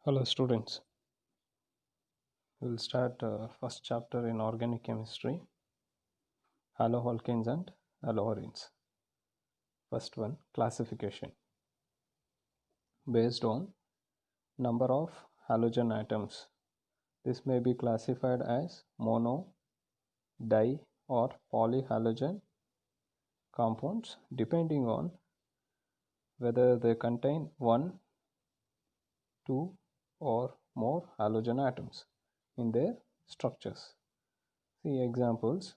Hello students, we'll start first chapter in organic chemistry, haloalkanes and haloarenes. First one, classification. Based on number of halogen atoms, this may be classified as mono, di or polyhalogen compounds depending on whether they contain one, two or more halogen atoms in their structures. See examples.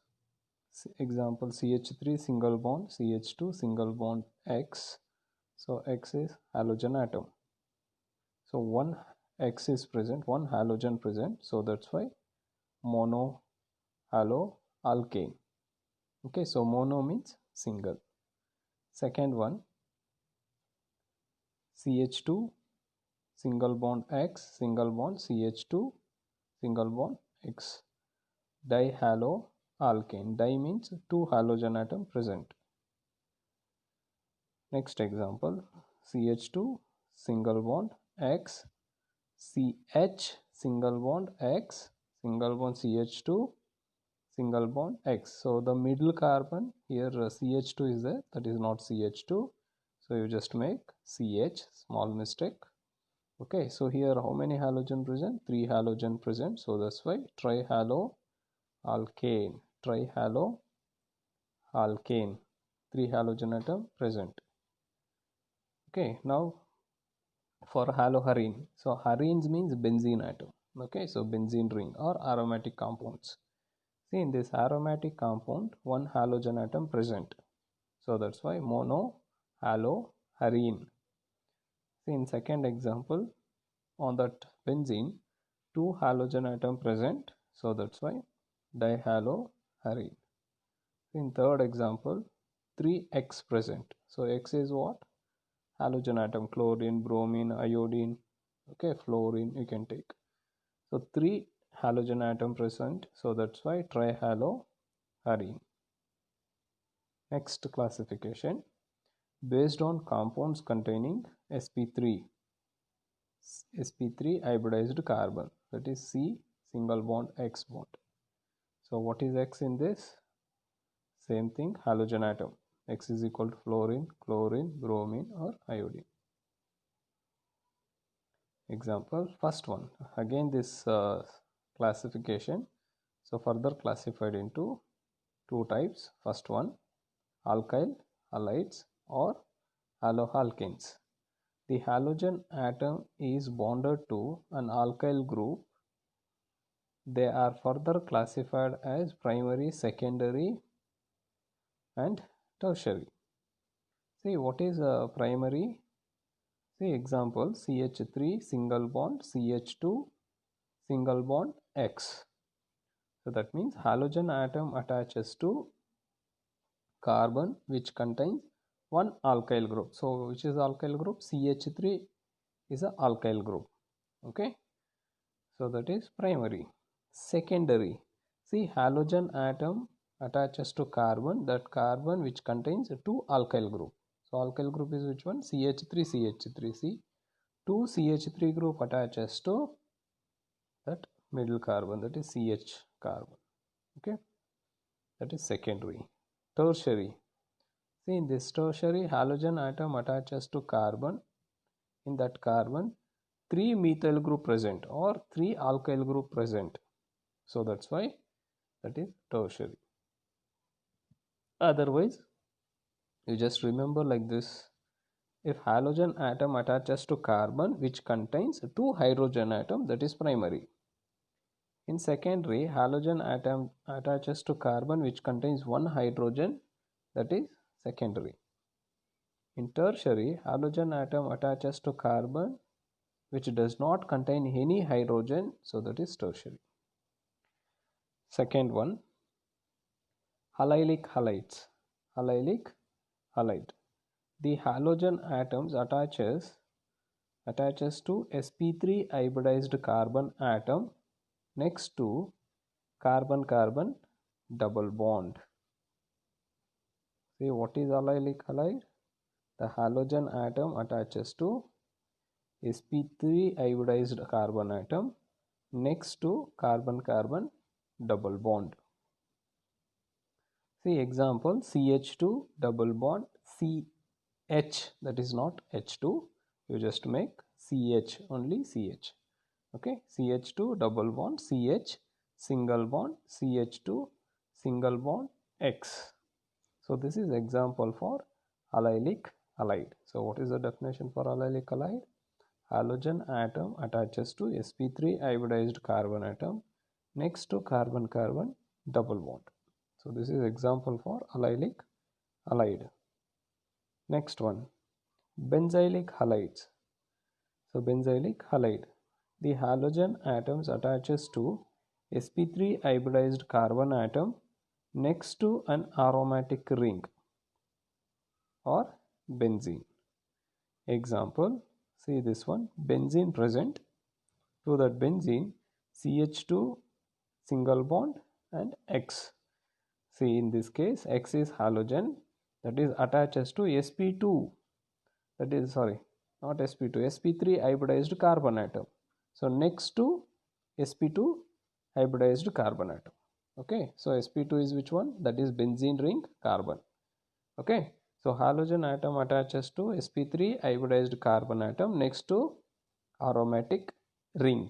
Example CH3 single bond CH2 single bond X. So X is halogen atom. So one X is present, one halogen present. So that's why mono halo alkane. Okay, so mono means single. Second one CH2 single bond X single bond CH2 single bond X. Dihaloalkane. Di means two halogen atom present. Next example CH2 single bond X CH single bond X single bond CH2 single bond X. So the middle carbon here CH2 is there, that is not CH2. So you just make CH, small mistake. Okay, so here how many halogen present? 3 halogen present. So that's why trihaloalkane. Trihaloalkane. 3 halogen atom present. Okay, now for haloarene. So arenes means benzene atom. Okay, so benzene ring or aromatic compounds. See in this aromatic compound, one halogen atom present. So that's why mono haloarene. See in second example, on that benzene, two halogen atom present. So that's why dihaloarene. In third example, 3X present. So X is what? Halogen atom, chlorine, bromine, iodine, okay, fluorine you can take. So 3 halogen atom present, so that's why trihaloarene. Next classification, based on compounds containing sp3 hybridized carbon, that is C single bond X bond. So what is X in this? Same thing, halogen atom. X is equal to fluorine, chlorine, bromine or iodine. Example, first one, again this classification, so further classified into two types. First one, alkyl halides or haloalkanes. The halogen atom is bonded to an alkyl group. They are further classified as primary, secondary and tertiary. See what is primary? See example, CH3 single bond CH2 single bond X. So that means halogen atom attaches to carbon which contains one alkyl group. So which is alkyl group? CH3 is a alkyl group. Okay, so that is primary. Secondary, see halogen atom attaches to carbon, that carbon which contains two alkyl group. So alkyl group is which one? CH3 CH3. See, two CH3 group attaches to that middle carbon, that is CH carbon. Okay, that is secondary. Tertiary, see in this tertiary, halogen atom attaches to carbon. In that carbon, 3 methyl group present or 3 alkyl group present. So that's why that is tertiary. Otherwise, you just remember like this. If halogen atom attaches to carbon which contains 2 hydrogen atom, that is primary. In secondary, halogen atom attaches to carbon which contains 1 hydrogen, that is secondary. In tertiary, halogen atom attaches to carbon which does not contain any hydrogen, so that is tertiary. Second one, allylic halides. Allylic halide. The halogen atoms attaches to sp3 hybridized carbon atom next to carbon-carbon double bond. See what is allylic halide? The halogen atom attaches to sp3 iodized carbon atom next to carbon-carbon double bond. See example, CH2 double bond CH, that is not H2, you just make CH, only CH. Okay, CH2 double bond CH, single bond CH2, single bond X. So this is example for allylic halide. So what is the definition for allylic halide? Halogen atom attaches to sp3 iodized carbon atom next to carbon-carbon double bond. So this is example for allylic halide. Next one, benzylic halides. So benzylic halide, the halogen atoms attaches to sp3 iodized carbon atom next to an aromatic ring or benzene. Example, see this one, benzene present, to that benzene CH2 single bond and X. See in this case X is halogen, that is attaches to sp2, that is sorry not sp2, sp3 iodized carbon atom. So next to sp2 hybridized carbon atom. Okay, so sp2 is which one? That is benzene ring carbon. Okay, so halogen atom attaches to sp3 hybridized carbon atom next to aromatic ring.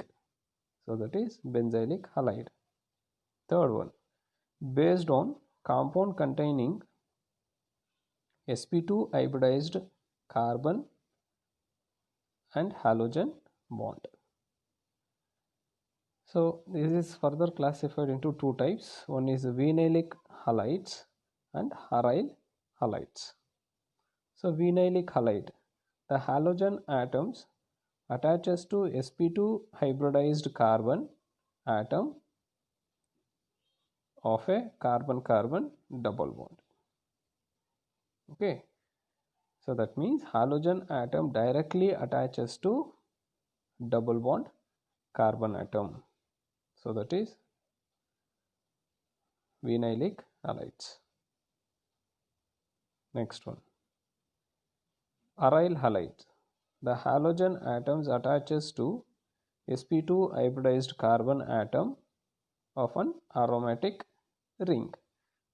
So that is benzylic halide. Third one, based on compound containing sp2 hybridized carbon and halogen bond. So this is further classified into two types. One is vinylic halides and aryl halides. So vinylic halide, the halogen atoms attaches to sp2 hybridized carbon atom of a carbon-carbon double bond. Okay, so that means halogen atom directly attaches to double bond carbon atom. So that is vinylic halides. Next one, aryl halides, the halogen atoms attaches to sp2 hybridized carbon atom of an aromatic ring.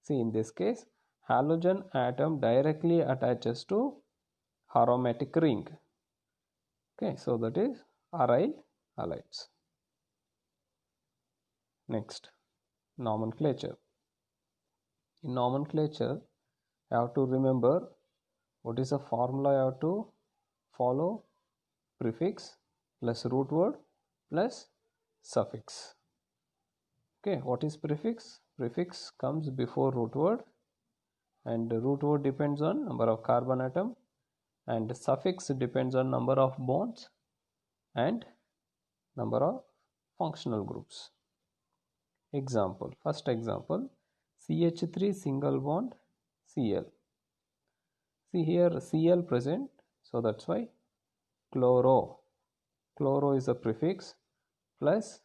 See in this case halogen atom directly attaches to aromatic ring. Okay, so that is aryl halides. Next, nomenclature. In nomenclature, I have to remember what is the formula I have to follow: prefix plus root word plus suffix. Okay, what is prefix? Prefix comes before root word, and root word depends on number of carbon atom, and suffix depends on number of bonds and number of functional groups. Example, first example, CH3 single bond Cl. See here Cl present, so that's why chloro. Chloro is a prefix, plus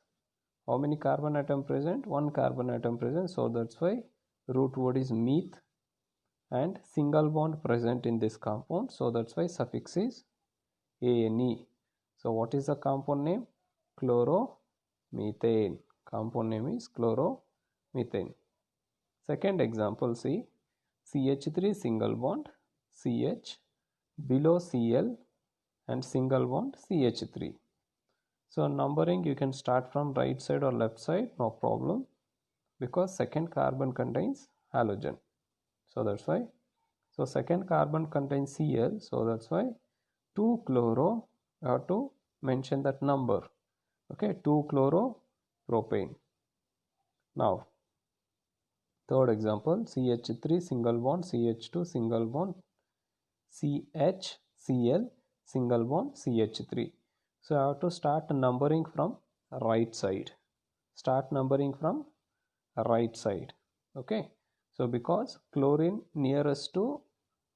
how many carbon atom present? One carbon atom present, so that's why root word is meth, and single bond present in this compound, so that's why suffix is ane. So what is the compound name? Chloromethane. Compound name is chloromethane. Second example, see CH3 single bond CH, below Cl and single bond CH3. So numbering you can start from right side or left side, no problem, because second carbon contains halogen. So that's why. So second carbon contains Cl, so that's why 2 chloro, you have to mention that number. Okay, 2 chloropropane. Now third example, CH3 single bond CH2 single bond CHCl single bond CH3. So I have to start numbering from right side. Start numbering from right side. Okay, so because chlorine nearest to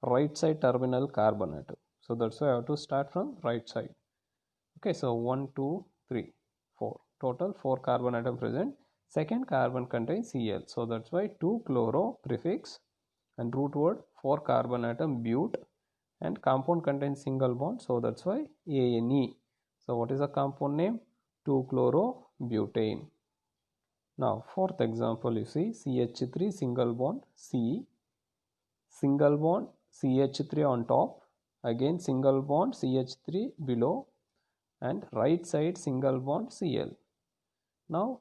right side terminal carbon atom, so that's why I have to start from right side. Okay, so 1 2 3 4, total 4 carbon atom present. Second carbon contains Cl, so that's why 2 chloro prefix and root word 4 carbon atom but, and compound contains single bond, so that's why ane. So what is the compound name? 2-chlorobutane. Now fourth example, you see CH3 single bond C, single bond CH3 on top, again single bond CH3 below, and right side single bond Cl. Now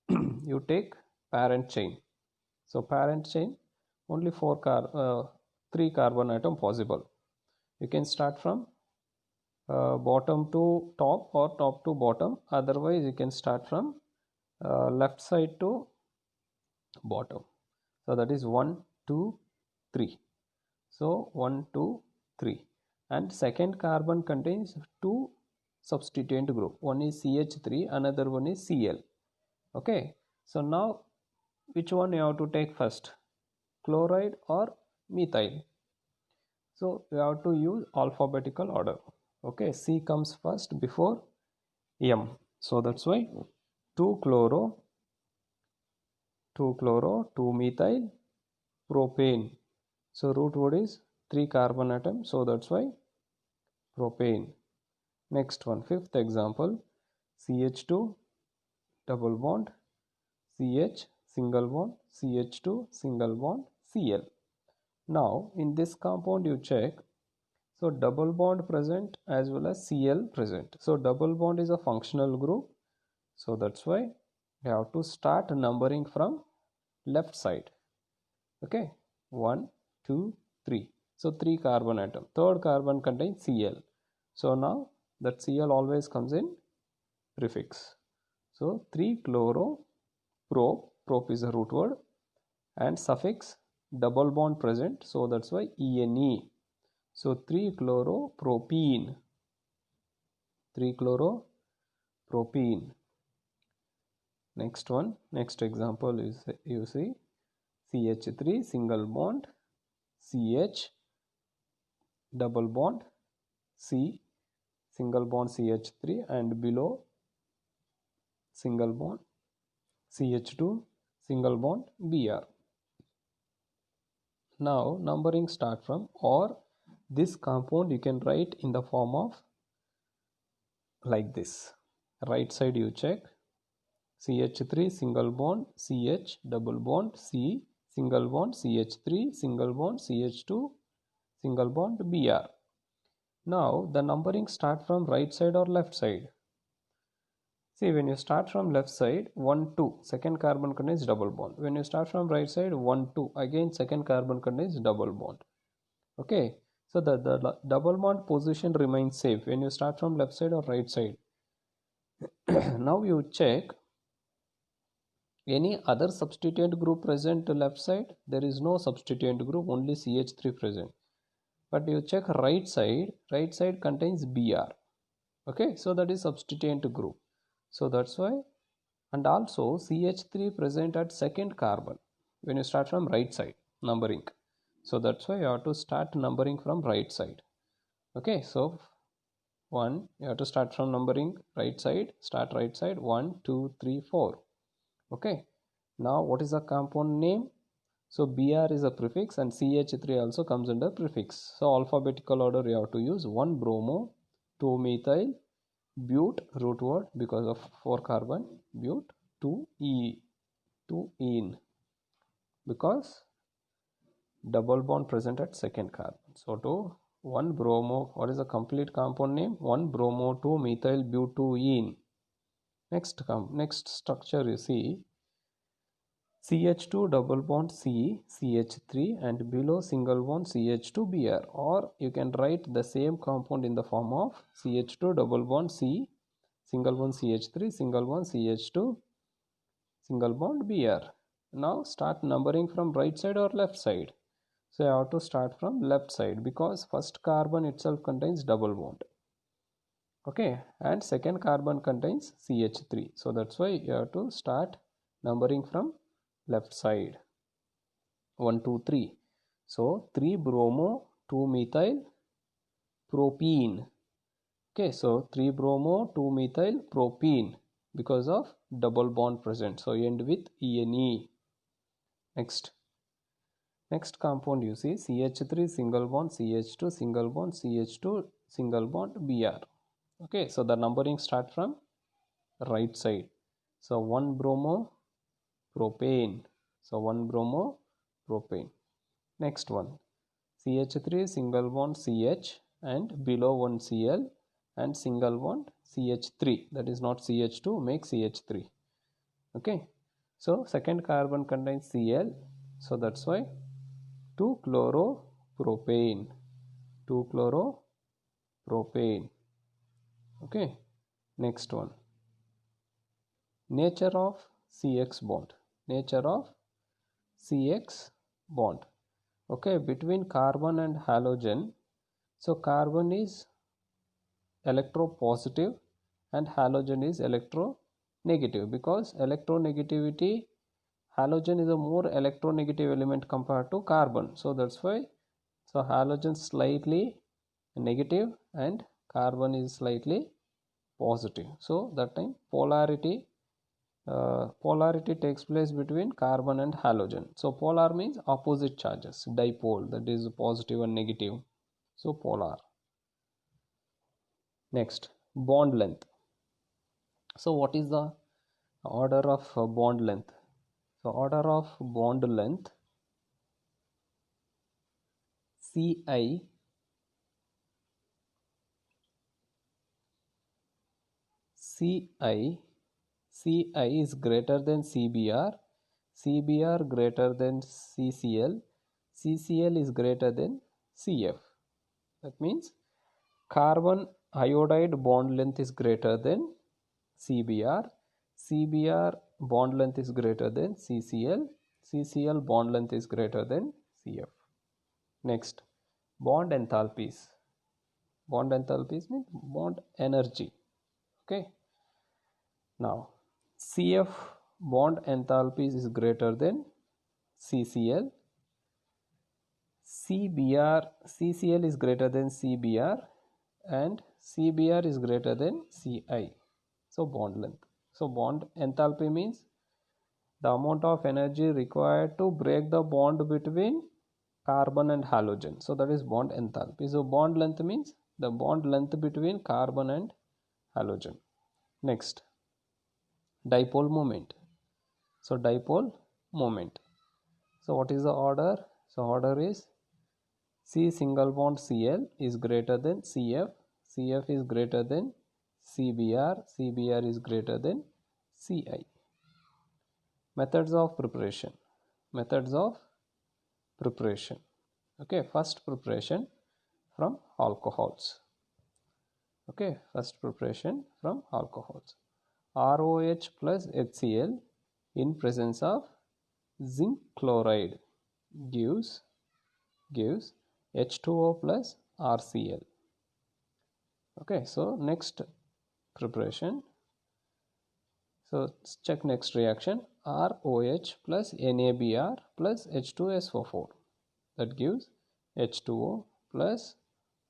you take parent chain. So parent chain, only 3 carbon atom possible. You can start from bottom to top or top to bottom. Otherwise you can start from left side to bottom. So that is 1, 2, 3. So 1, 2, 3. And second carbon contains two substituent group. One is CH3, another one is Cl. Okay. So now which one you have to take first? Chloride or methyl? So you have to use alphabetical order. Okay. C comes first before M. So that's why 2-chloro, 2-methyl propane. So root word is 3 carbon atom. So that's why propane. Next one, fifth example, CH2 double bond CH single bond CH2 single bond Cl. Now in this compound you check, so double bond present as well as Cl present. So double bond is a functional group. So that's why you have to start numbering from left side. Okay, 1, 2, 3. So 3 carbon atom. Third carbon contains Cl. So now that Cl always comes in prefix. So 3-chloro prop is a root word, and suffix double bond present. So that's why ene. So 3-chloropropene. 3-chloropropene. Next one, next example is you see CH3 single bond CH double bond C single bond CH3 and below single bond CH2 single bond Br. Now numbering start from, or this compound you can write in the form of like this. Right side you check CH3 single bond CH double bond C single bond CH3 single bond CH2 single bond Br. Now the numbering start from right side or left side. See, when you start from left side, 1, 2, second carbon contains double bond. When you start from right side, 1, 2, again second carbon contains double bond. Okay, so the double bond position remains safe when you start from left side or right side. Now you check any other substituent group present to left side. There is no substituent group, only CH3 present. But you check right side contains Br. Okay, so that is substituent group. So that's why, and also CH3 present at second carbon when you start from right side numbering. So that's why you have to start numbering from right side. Okay, so 1, you have to start from numbering right side, start right side, 1, 2, 3, 4. Okay, now what is the compound name? So Br is a prefix and CH3 also comes under prefix. So alphabetical order you have to use 1 bromo, 2 methyl, bute root word because of 4 carbon, bute, 2 ene because double bond present at second carbon. So to 1 bromo, what is the complete compound name? 1 bromo 2 methyl butene. Next structure you see CH2 double bond C CH3 and below single bond CH2 Br, or you can write the same compound in the form of CH2 double bond C single bond CH3 single bond CH2 single bond Br. Now start numbering from right side or left side. So you have to start from left side because first carbon itself contains double bond. Okay, and second carbon contains CH3. So that's why you have to start numbering from left side. 1, 2, 3. So 3 bromo 2 methyl propene. Okay, so 3 bromo 2 methyl propene because of double bond present. So end with ene. Next compound you see CH3 single bond CH2 single bond CH2 single bond Br. Okay, so the numbering start from right side. So 1 bromo propane. So 1 bromo propane. Next one, CH3 single bond CH and below one Cl and single bond CH3, that is not CH2, make CH3. Okay, so second carbon contains Cl, so that's why 2 chloropropane, 2 chloropropane. Okay, next one, nature of CX bond, nature of CX bond. Okay, between carbon and halogen, so carbon is electropositive and halogen is electronegative, because electronegativity, halogen is a more electronegative element compared to carbon, so that's why, so halogen slightly negative and carbon is slightly positive, so that time polarity takes place between carbon and halogen. So polar means opposite charges, dipole, that is positive and negative, so polar. Next, bond length. So what is the order of bond length? So order of bond length, Ci Ci is greater than Cbr, Cbr greater than Ccl, Ccl is greater than Cf. That means carbon iodide bond length is greater than Cbr, Cbr bond length is greater than Ccl, Ccl bond length is greater than Cf. Next, bond enthalpies. Bond enthalpies means bond energy. Okay. Now, Cf bond enthalpies is greater than Ccl, Ccl is greater than Cbr, and Cbr is greater than Ci. So bond length. So bond enthalpy means the amount of energy required to break the bond between carbon and halogen. So that is bond enthalpy. So bond length means the bond length between carbon and halogen. Next, dipole moment. So dipole moment. So what is the order? So order is C single bond Cl is greater than Cf, Cf is greater than Cbr, Cbr is greater than Ci. Methods of preparation. Methods of preparation. Okay, first preparation from alcohols. Okay, first preparation from alcohols. ROH plus HCl in presence of zinc chloride gives H2O plus RCl. Okay, so next preparation. So check next reaction. ROH plus NaBr plus H2SO4, that gives H2O plus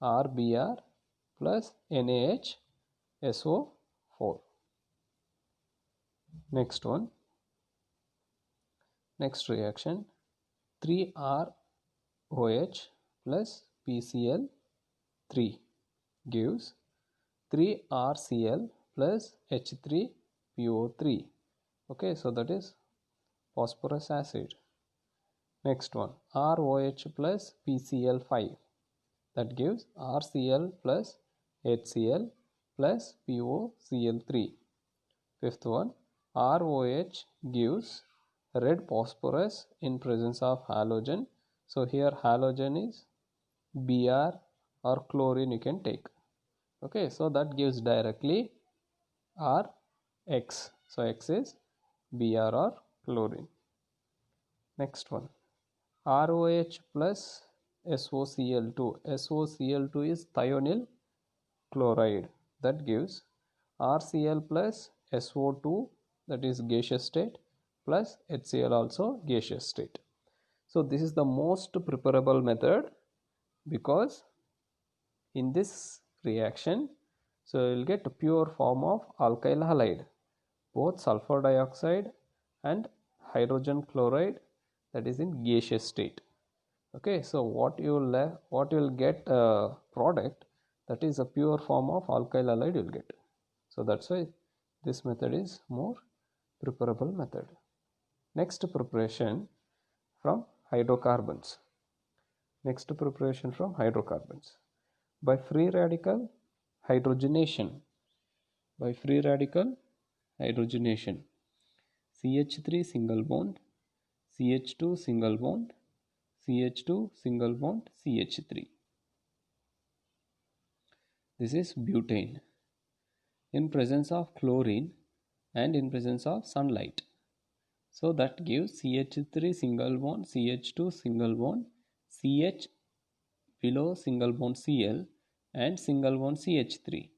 RBr plus NaHSO4. Next one, next reaction, 3ROH plus PCl3 gives 3RCl plus H3PO3. Okay, so that is phosphorus acid. Next one, ROH plus PCl5, that gives RCl plus HCl plus POCl3. Fifth one, ROH gives red phosphorus in presence of halogen. So here halogen is Br or chlorine you can take. Okay, so that gives directly Rx. So X is Br or chlorine. Next one, ROH plus SOCl2. SOCl2 is thionyl chloride, that gives RCl plus SO2, that is gaseous state, plus HCl also gaseous state. So this is the most preparable method, because in this reaction, so you will get a pure form of alkyl halide, both sulfur dioxide and hydrogen chloride, that is in gaseous state. Okay, so what you will get product, that is a pure form of alkyl halide you'll get. So that's why this method is more preferable method. Next preparation from hydrocarbons. Next preparation from hydrocarbons. By free radical hydrogenation. By free radical hydrogenation. CH3 single bond, CH2 single bond, CH2 single bond, CH3. This is butane. In presence of chlorine and in presence of sunlight. So that gives CH3 single bond, CH2 single bond, CH below single bond Cl and single bond CH3.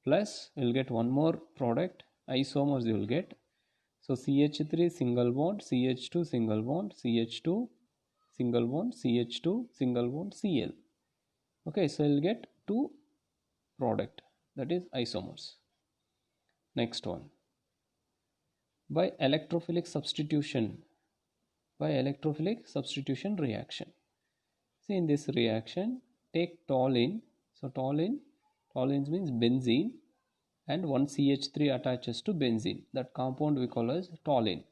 Plus you will get one more product, isomers you will get. So CH3 single bond, CH2 single bond, CH2 single bond, CH2 single bond Cl. Okay, so you will get two product, that is isomers. Next one. By electrophilic substitution. By electrophilic substitution reaction. See, in this reaction, take toluene. So toluene means benzene, and one CH3 attaches to benzene. That compound we call as toluene.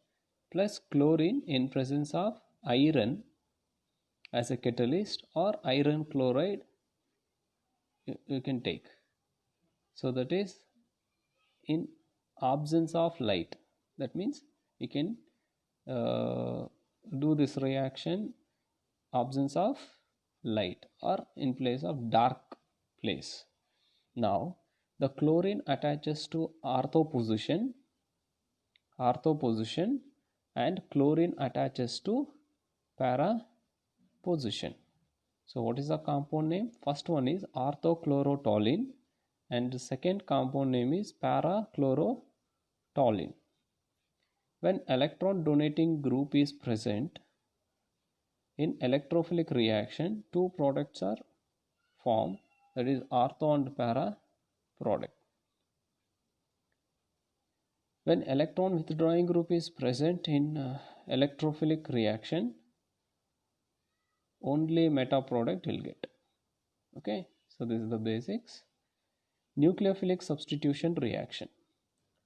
Plus chlorine in presence of iron as a catalyst, or iron chloride you can take. So that is in absence of light. That means we can do this reaction absence of light or in place of dark place. Now the chlorine attaches to ortho position, and chlorine attaches to para position. So what is the compound name? First one is orthochlorotoluene and the second compound name is parachlorotoluene. When electron donating group is present in electrophilic reaction, two products are formed, that is ortho and para product. When electron withdrawing group is present in electrophilic reaction, only meta product will get. Okay, so this is the basics. Nucleophilic substitution reaction.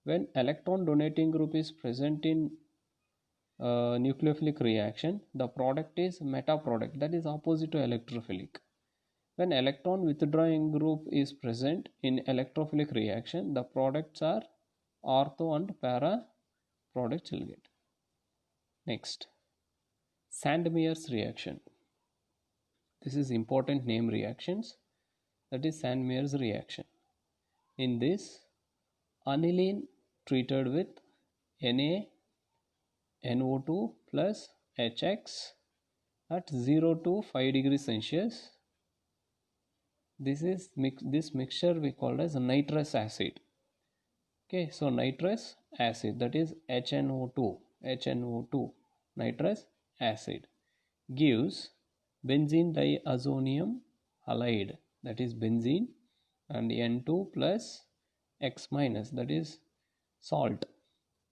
When electron donating group is present in nucleophilic reaction, the product is meta product, that is opposite to electrophilic. When electron withdrawing group is present in electrophilic reaction, the products are ortho and para products will get. Next, Sandmeyer's reaction. This is important name reactions, that is Sandmeyer's reaction. In this, aniline treated with NaNO2 plus HX at 0 to 5 degrees Celsius. This mixture we call as nitrous acid. Okay, so nitrous acid, that is HNO2 nitrous acid gives benzene diazonium halide, that is benzene, and N2 plus X minus, that is salt.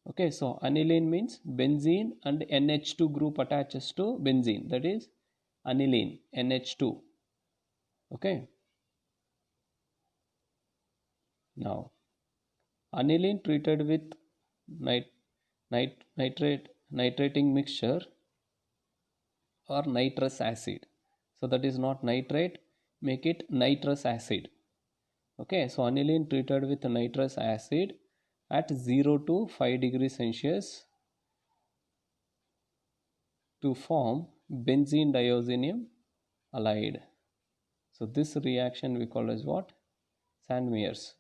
Okay, so aniline means benzene and NH2 group attaches to benzene, that is aniline, NH2. Okay, now aniline treated with nitrating mixture or nitrous acid, so that is not nitrate, make it nitrous acid. Okay, so aniline treated with nitrous acid at 0 to 5 degrees Celsius to form benzene diazonium halide. So this reaction we call as what? Sandmeyer's.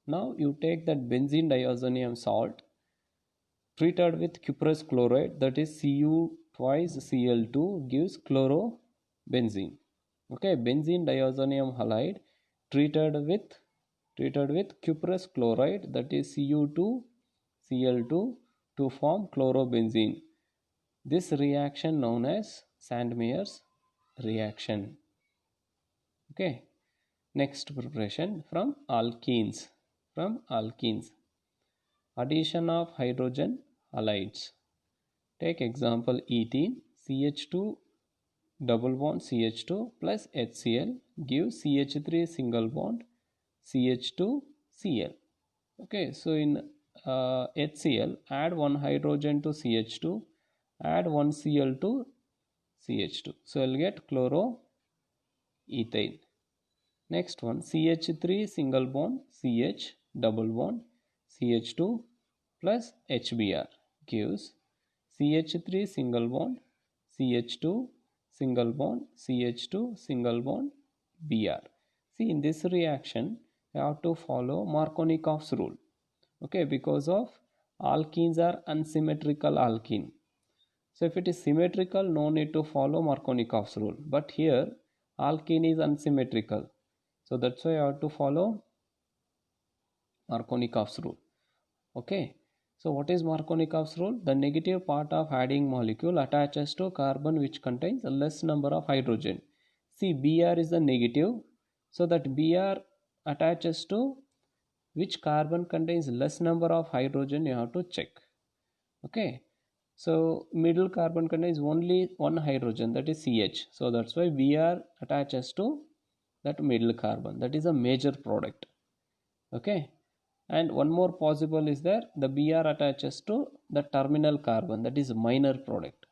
Now you take that benzene diazonium salt treated with cuprous chloride, that is Cu twice Cl2 gives chlorobenzene. Okay, benzene diazonium halide treated with cuprous chloride, that is Cu2 Cl2 to form chlorobenzene. This reaction known as Sandmeyer's reaction. Okay, next preparation from alkenes. Addition of hydrogen halides. Take example ethene, CH2 double bond CH2 plus HCl give CH3 single bond CH2 Cl. Okay, so in HCl, add one hydrogen to CH2, add one Cl to CH2. So I'll get chloroethane. Next one, CH3 single bond CH double bond CH2 plus HBr gives CH3 single bond CH2 single bond CH2 single bond Br. See, in this reaction you have to follow Markovnikov's rule. Okay, because of alkenes are unsymmetrical alkene. So if it is symmetrical, no need to follow Markovnikov's rule. But here alkene is unsymmetrical. So that's why I have to follow Markovnikov's rule. Okay. So what is Markovnikov's rule? The negative part of adding molecule attaches to carbon which contains a less number of hydrogen. See, Br is the negative. So that Br attaches to which carbon contains less number of hydrogen, you have to check. Okay. So middle carbon contains only one hydrogen, that is CH. So that's why Br attaches to that middle carbon. That is a major product. Okay. And one more possible is there, the Br attaches to the terminal carbon, that is minor product.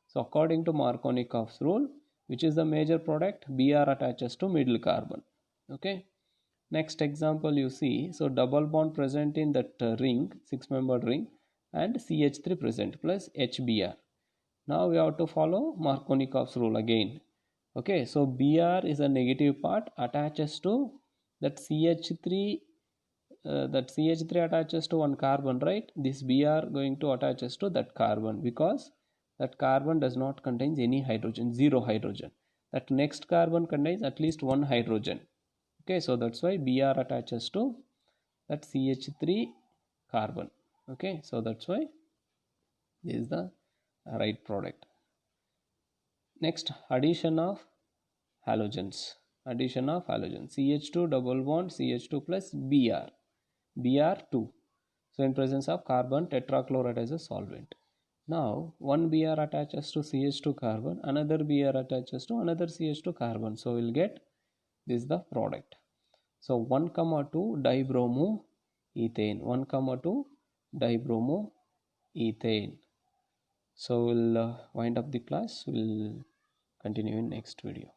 So according to Markovnikov's rule, which is the major product? Br attaches to middle carbon. Okay. Next example you see, so double bond present in that ring, 6-membered ring, and CH3 present plus HBr. Now we have to follow Markovnikov's rule again. Okay, so Br is a negative part, attaches to that CH3, that CH3 attaches to one carbon, right? This Br going to attaches to that carbon because that carbon does not contain any hydrogen, zero hydrogen. That next carbon contains at least one hydrogen. Okay, so that's why Br attaches to that CH3 carbon. Okay, so that's why this is the right product. Next, addition of halogens. Addition of halogens. CH2 double bond CH2 plus Br. Br2. So in presence of carbon tetrachloride as a solvent. Now one Br attaches to CH2 carbon, another Br attaches to another CH2 carbon. So we'll get this is the product. So 1,2 dibromoethane. 1,2 dibromoethane. So we'll wind up the class. We'll continue in next video.